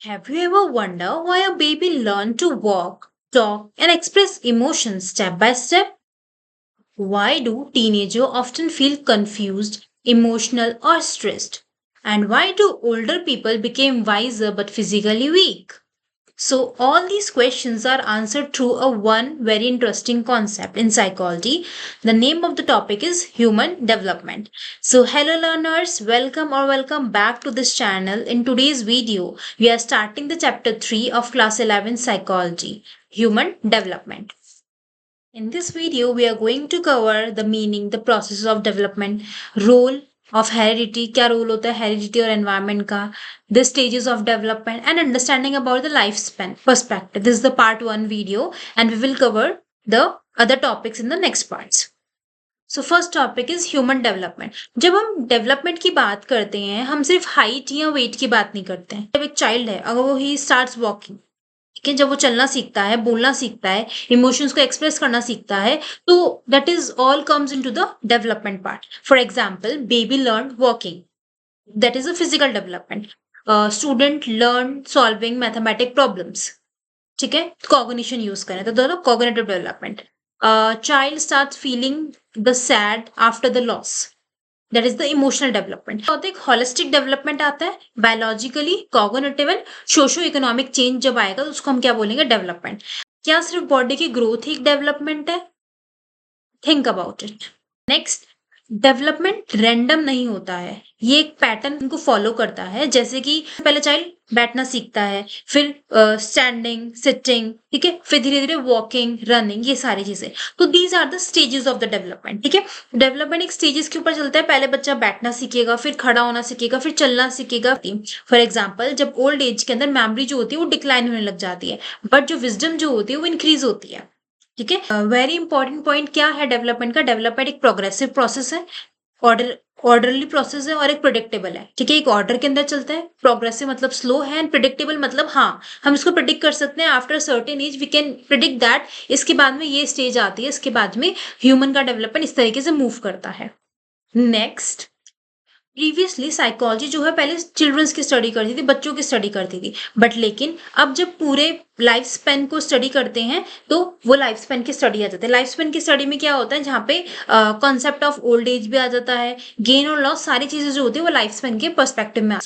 Have you ever wondered why a baby learns to walk, talk, and express emotions step by step? Why do teenagers often feel confused, emotional, or stressed? And why do older people become wiser but physically weak? So all these questions are answered through a one very interesting concept in psychology. The name of the topic is human development. So hello learners, welcome back to this channel. In today's video, we are starting the chapter 3 of class 11 psychology, human development. In this video, we are going to cover the meaning, the process of development, role of heredity, क्या role होता है heredity और environment का, the stages of development and understanding about the lifespan perspective. This is the part 1 video and we will cover the other topics in the next parts. So first topic is human development. जब हम development की बात करते हैं हम सिर्फ height या wait की बात नहीं करते हैं. जब एक चाइल्ड है अगर वो ही स्टार्ट्स वॉकिंग, ठीक है, जब वो चलना सीखता है, बोलना सीखता है, इमोशंस को एक्सप्रेस करना सीखता है, तो that is all comes into the development part. For example baby learn walking, that is a physical development. Student learn solving mathematic problems, ठीक है, कॉग्निशन यूज करें तो दोनों cognitive development. Child start feeling the sad after the loss, that is the emotional development. तो एक holistic development आता है, biologically, cognitive and socio economic change जब आएगा तो उसको हम क्या बोलेंगे, डेवलपमेंट. क्या सिर्फ बॉडी की ग्रोथ ही एक डेवलपमेंट है? Think about it. Next, development random नहीं होता है, ये एक पैटर्न इनको फॉलो करता है. जैसे कि पहले चाइल्ड बैठना सीखता है, फिर स्टैंडिंग, सिटिंग, ठीक है, फिर धीरे धीरे वॉकिंग, रनिंग, ये सारी चीजें. तो these are the stages of the development. ठीक है, डेवलपमेंट एक स्टेजेस के ऊपर चलता है. पहले बच्चा बैठना सीखेगा, फिर खड़ा होना सीखेगा, फिर चलना सीखेगा. फॉर एग्जाम्पल जब ओल्ड एज के अंदर मेमोरी जो होती है वो डिक्लाइन होने लग जाती है, बट जो विजडम जो होती है वो इंक्रीज होती है. ठीक है, वेरी इंपॉर्टेंट पॉइंट क्या है डेवलपमेंट का, डेवलपमेंट एक प्रोग्रेसिव प्रोसेस है, ऑर्डरली प्रोसेस है और एक प्रिडिक्टेबल है. ठीक है, एक ऑर्डर के अंदर चलता है, प्रोग्रेसिव मतलब स्लो है एंड प्रिडिक्टेबल मतलब हाँ हम इसको प्रिडिक्ट कर सकते हैं. After certain age we can predict that इसके बाद में ये स्टेज आती है, इसके बाद में ह्यूमन का डेवलपमेंट इस तरीके से मूव करता है. नेक्स्ट, प्रीवियसली साइकोलॉजी जो है पहले चिल्ड्रंस की स्टडी करती थी, बच्चों की स्टडी करती थी, बट लेकिन अब जब पूरे लाइफ स्पेन को स्टडी करते हैं तो वो लाइफ स्पेन की स्टडी आ जाती है. लाइफ स्पेन की स्टडी में क्या होता है, जहाँ पे कॉन्सेप्ट ऑफ ओल्ड एज भी आ जाता है, गेन और लॉस, सारी चीजें जो होती है वो लाइफ स्पेन के पर्सपेक्टिव में.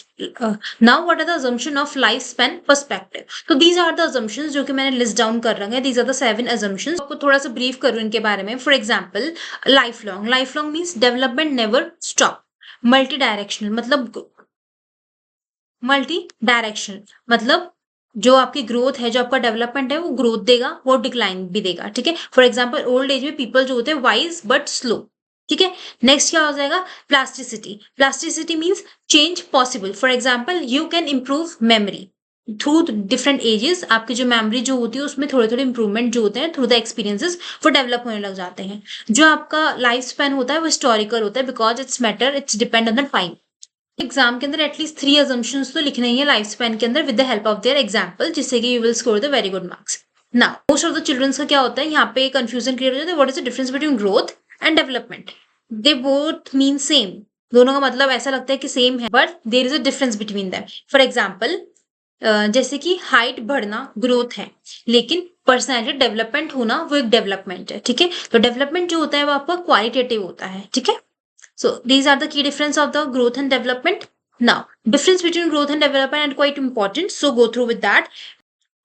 Now what are the assumption of life span perspective. तो दीज आर द अजम्पशंस जो कि मैंने लिस्ट डाउन कर रखे हैं. These are the 7 assumptions. आपको थोड़ा सा ब्रीफ करूँ इनके बारे में. For example lifelong means development never stop. Multidirectional मतलब जो आपकी ग्रोथ है, जो आपका डेवलपमेंट है वो ग्रोथ देगा, वो डिक्लाइन भी देगा. ठीक है, फॉर एग्जांपल ओल्ड एज में पीपल जो होते हैं वाइज बट स्लो. ठीक है, नेक्स्ट क्या हो जाएगा, plasticity means change possible. For example you can improve memory through different ages. आपकी जो मेमोरी जो होती है उसमें थोड़े थोड़े इंप्रूवमेंट जो होते हैं थ्रू द एक्सपीरियंसेस वो डेवलप होने लग जाते हैं. जो आपका लाइफ स्पैन होता है वो हिस्टोरिकल होता है, because it's depend on the time. Exam के अंदर एटलीस्ट 3 अजम्पशंस तो लिखने ही है लाइफ स्पैन के अंदर with the help of their example, जिससे कि you will score the very good marks. Now most of the childrens का क्या होता है, यहाँ पे कंफ्यूजन क्रिएट हो जाता है. What is the difference between growth and development? They both mean same. दोनों का मतलब ऐसा लगता है कि सेम है, but there is a difference between them. For example जैसे कि हाइट बढ़ना ग्रोथ है, लेकिन पर्सनैलिटी डेवलपमेंट होना वो एक डेवलपमेंट है. ठीक है, तो डेवलपमेंट जो होता है वो आपका क्वालिटेटिव होता है. ठीक है, so these are the key difference of the growth and development. Now difference between growth and development and quite important, so go through with that.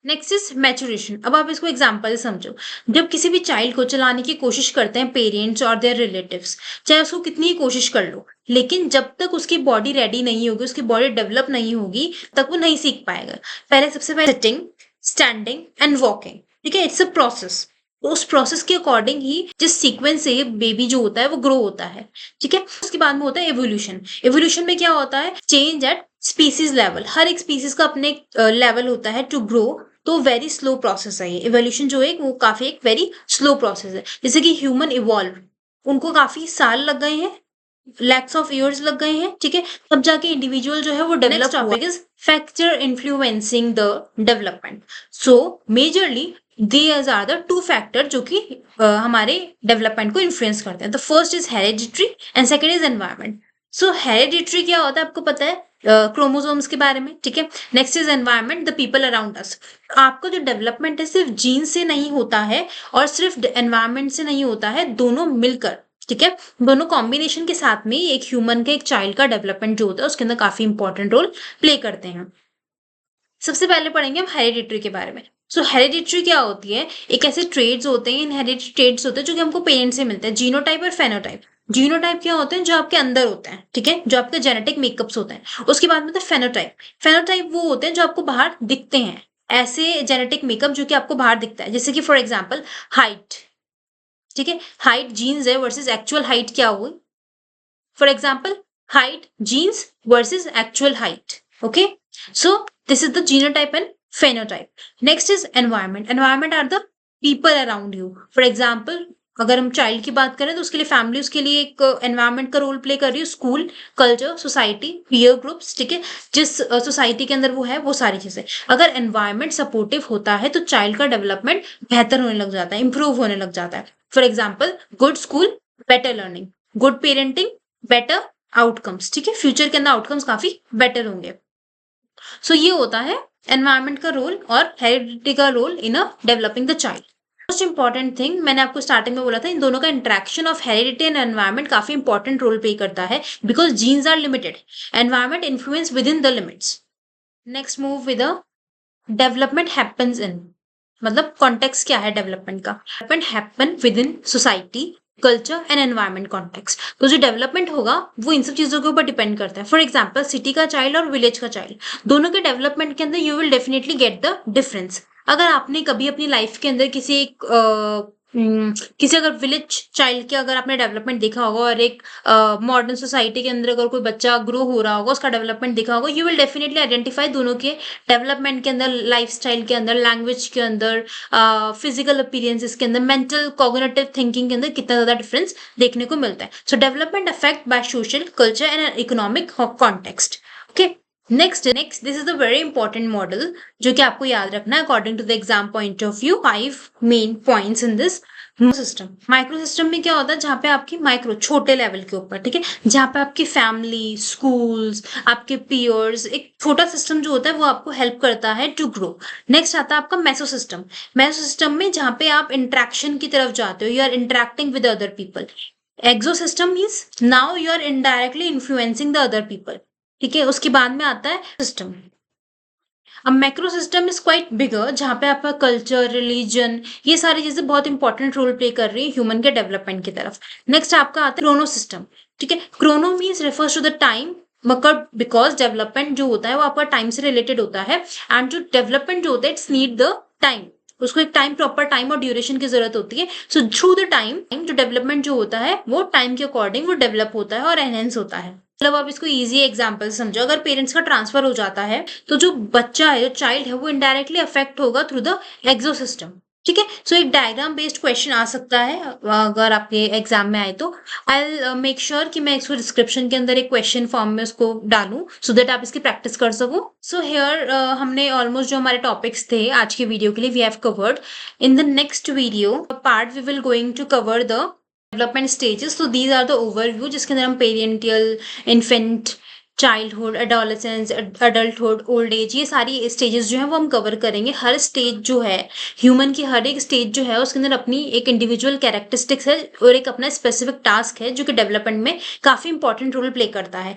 Next is maturation. अब आप इसको एग्जाम्पल समझो. जब किसी भी चाइल्ड को चलाने की कोशिश करते हैं पेरेंट्स और देयर रिलेटिव्स, चाहे उसको कितनी ही कोशिश कर लो, लेकिन जब तक उसकी बॉडी रेडी नहीं होगी, उसकी बॉडी डेवलप नहीं होगी, तक वो नहीं सीख पाएगा. पहले सबसे पहले सिटिंग, स्टैंडिंग एंड वॉकिंग. ठीक है, इट्स अ प्रोसेस. तो उस प्रोसेस के अकॉर्डिंग ही जिस सीक्वेंस से बेबी जो होता है वो ग्रो होता है. ठीक है, उसके बाद में होता है एवोल्यूशन. एवोल्यूशन में क्या होता है, चेंज एट स्पीसीज लेवल. हर एक स्पीसीज का अपने लेवल होता है टू ग्रो. तो वेरी स्लो प्रोसेस है ये इवोल्यूशन जो है, वो काफी एक वेरी स्लो प्रोसेस है. जैसे कि ह्यूमन इवॉल्व, उनको काफी साल लग गए हैं, लैक्स ऑफ ईयर्स लग गए हैं. ठीक है, तब जाके इंडिविजुअल जो है वो डेवलप हुआ. Is factor influencing the development. So majorly these are the 2 factor जो कि हमारे डेवलपमेंट को इन्फ्लुएंस करते हैं. The first is hereditary and second is environment. So hereditary क्या होता है आपको पता है, क्रोमोसोम्स के बारे में, ठीक है। Next is environment, the people around us. आपका जो डेवलपमेंट है सिर्फ जीन से नहीं होता है और सिर्फ एनवायरनमेंट से नहीं होता है, दोनों मिलकर, ठीक है, दोनों कॉम्बिनेशन के साथ में एक ह्यूमन का, एक चाइल्ड का डेवलपमेंट जो होता है उसके अंदर काफी इंपॉर्टेंट रोल प्ले करते हैं। सबसे पहले पढ़ेंगे हम हेरिडिटरी के बारे में। सो हेरिडिटरी क्या होती है? एक ऐसे ट्रेड्स होते हैं, इनहेरिटेड ट्रेड्स होते हैं जो कि हमको पेरेंट्स से मिलते हैं, जीनोटाइप और फेनोटाइप। जीनोटाइप क्या होते हैं? जो आपके अंदर होते हैं, ठीक है, जो आपके जेनेटिक मेकअप्स होते हैं। उसके बाद में फेनोटाइप। फेनोटाइप वो होते हैं जो आपको बाहर दिखते हैं, ऐसे जेनेटिक मेकअप जो कि आपको बाहर दिखता है, जैसे कि फॉर एग्जाम्पल हाइट, ठीक है, हाइट जीन्स है वर्सेस एक्चुअल हाइट क्या हुई? For example, height, genes versus actual height. Okay. So this is the genotype and phenotype. Next is environment. Environment are the people around you. For example, अगर हम child की बात करें तो उसके लिए फैमिली, उसके लिए एक एनवायरनमेंट का रोल प्ले कर रही है, school, culture, society, peer groups, ठीक है, जिस सोसाइटी के अंदर वो है, वो सारी चीजें। अगर एनवायरनमेंट सपोर्टिव होता है तो चाइल्ड का डेवलपमेंट बेहतर होने लग जाता है, इंप्रूव होने लग जाता है। For example, good school, better learning, good parenting, better outcomes, ठीक है, फ्यूचर के अंदर आउटकम्स काफी बेटर होंगे। सो ये होता है एनवायरनमेंट का रोल और हेरिडिटी का role in a developing the child. Most important thing, मैंने आपको स्टार्टिंग में बोला था, इन दोनों का interaction of heredity and environment काफी इंपॉर्टेंट रोल प्ले करता है, because genes are limited, environment influence within the limits. Next move with development happens in, मतलब कॉन्टेक्स्ट क्या है डेवलपमेंट का? Development happen within society, culture and environment context. तो जो development होगा वो इन सब चीजों के ऊपर डिपेंड करता है। फॉर एग्जाम्पल, सिटी का चाइल्ड और विलेज का चाइल्ड, दोनों के डेवलपमेंट के अंदर you will definitely get the difference. अगर आपने कभी अपनी लाइफ के अंदर किसी अगर विलेज चाइल्ड के अगर आपने डेवलपमेंट देखा होगा और एक मॉडर्न सोसाइटी के अंदर अगर कोई बच्चा ग्रो हो रहा होगा, उसका डेवलपमेंट देखा होगा, यू विल डेफिनेटली आइडेंटिफाई दोनों के डेवलपमेंट के अंदर, लाइफस्टाइल के अंदर, लैंग्वेज के अंदर, फिजिकल अपीयरेंसेस के अंदर, मेंटल कॉग्निटिव थिंकिंग के अंदर कितना ज्यादा डिफरेंस देखने को मिलता है। So development affect by social, culture and economic context. Okay, next this is the very important model जो कि आपको याद रखना है according to the exam point of view. 5 main points in this system. Micro system में क्या होता है? जहाँ पे आपकी माइक्रो, छोटे लेवल के ऊपर, ठीक है, जहाँ पे आपकी फैमिली, स्कूल्स, आपके पीयर्स, एक छोटा सिस्टम जो होता है वो आपको हेल्प करता है टू ग्रो। नेक्स्ट आता है आपका मेसो सिस्टम। मेसो सिस्टम में जहाँ पे आप इंटरेक्शन की तरफ जाते हो, you are interacting with other people. Exo system means now you are indirectly influencing the other people, ठीक है। उसके बाद में आता है सिस्टम। अब macro system is quite bigger, जहाँ पे आपका कल्चर, रिलीजन, ये सारी चीजें बहुत इंपॉर्टेंट रोल प्ले कर रही है ह्यूमन के डेवलपमेंट की तरफ। नेक्स्ट आपका आता है क्रोनो सिस्टम, ठीक है। Chrono means refers to the time, मतलब बिकॉज डेवलपमेंट जो होता है वो आपका टाइम से रिलेटेड होता है, एंड जो डेवलपमेंट जो होता है इट्स नीड द टाइम, उसको एक टाइम, प्रॉपर टाइम और ड्यूरेशन की जरूरत होती है। सो थ्रू द टाइम जो डेवलपमेंट जो होता है वो टाइम के अकॉर्डिंग वो डेवलप होता है और एनहेंस होता है। मतलब आप इसको इजी एग्जांपल समझो, अगर पेरेंट्स का ट्रांसफर हो जाता है तो जो बच्चा है, जो चाइल्ड है, वो इनडायरेक्टली अफेक्ट होगा थ्रू द एक्सो सिस्टम, ठीक है। सो एक डायग्राम बेस्ड क्वेश्चन आ सकता है अगर आपके एग्जाम में आए तो। आई मेक श्योर कि मैं इसको डिस्क्रिप्शन के अंदर एक क्वेश्चन फॉर्म में उसको डालूं सो दैट आप इसकी प्रैक्टिस कर सको। सो हेयर हमने ऑलमोस्ट जो हमारे टॉपिक्स थे आज के वीडियो के लिए we have covered. In the next video part we will going to cover the development stages. तो दीज आर द ओवरव्यू, जिसके अंदर हम prenatal, infant, childhood, adolescence, adulthood, old age, ये सारी स्टेजेस जो है वो हम कवर करेंगे। हर स्टेज जो है, ह्यूमन की हर एक स्टेज जो है उसके अंदर अपनी एक इंडिविजुअल कैरेक्टरिस्टिक्स है और एक अपना स्पेसिफिक टास्क है जो कि डेवलपमेंट में काफी इंपॉर्टेंट रोल प्ले करता है।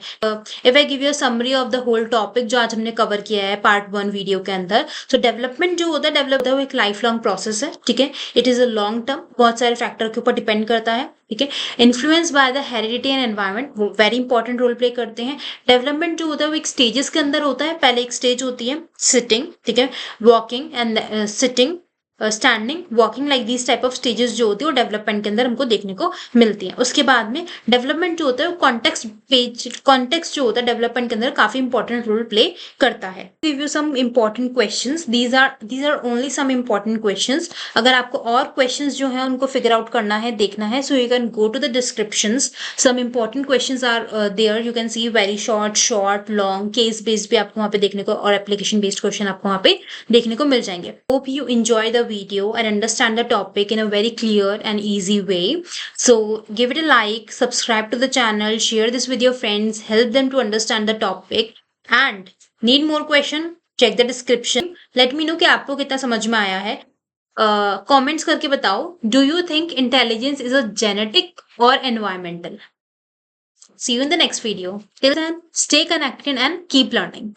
If I give you summary of the whole topic जो आज हमने कवर किया है पार्ट 1 वीडियो के अंदर, तो डेवलपमेंट जो होता है, डेवलप होता है वो एक लाइफ लॉन्ग प्रोसेस है, ठीक है। It is a long term, बहुत सारे फैक्टर के ऊपर डिपेंड करता है, ठीक है। Influence by the heredity and environment, वो वेरी इंपॉर्टेंट रोल प्ले करते हैं। डेवलपमेंट जो होता है वो एक स्टेजेस के अंदर होता है। पहले एक स्टेज होती है सिटिंग, ठीक है, walking and sitting, standing, walking, like these type of stages जो होती है वो डेवलपमेंट के अंदर हमको देखने को मिलती है। उसके बाद में डेवलपमेंट जो होता है वो कॉन्टेक्स्ट जो होता है डेवलपमेंट के अंदर काफी इंपॉर्टेंट रोल प्ले करता है। Give you some important questions, these are only some important questions. अगर आपको और क्वेश्चंस जो है उनको फिगर आउट करना है, देखना है, so you can go to the descriptions. Some important questions are there, you can see very short, long, case based भी आपको वहाँ पे देखने को और एप्लीकेशन बेस्ड क्वेश्चन आपको वहाँ पे देखने को मिल जाएंगे। Hope you enjoy the video and understand the topic in a very clear and easy way. So give it a like, subscribe to the channel, share this with your friends, help them to understand the topic. And need more question? Check the description, let me know कि आपको कितना समझ में आया है। Comments करके बताओ, do you think intelligence is a genetic और environmental? See you in the next video. Till then, stay connected and keep learning.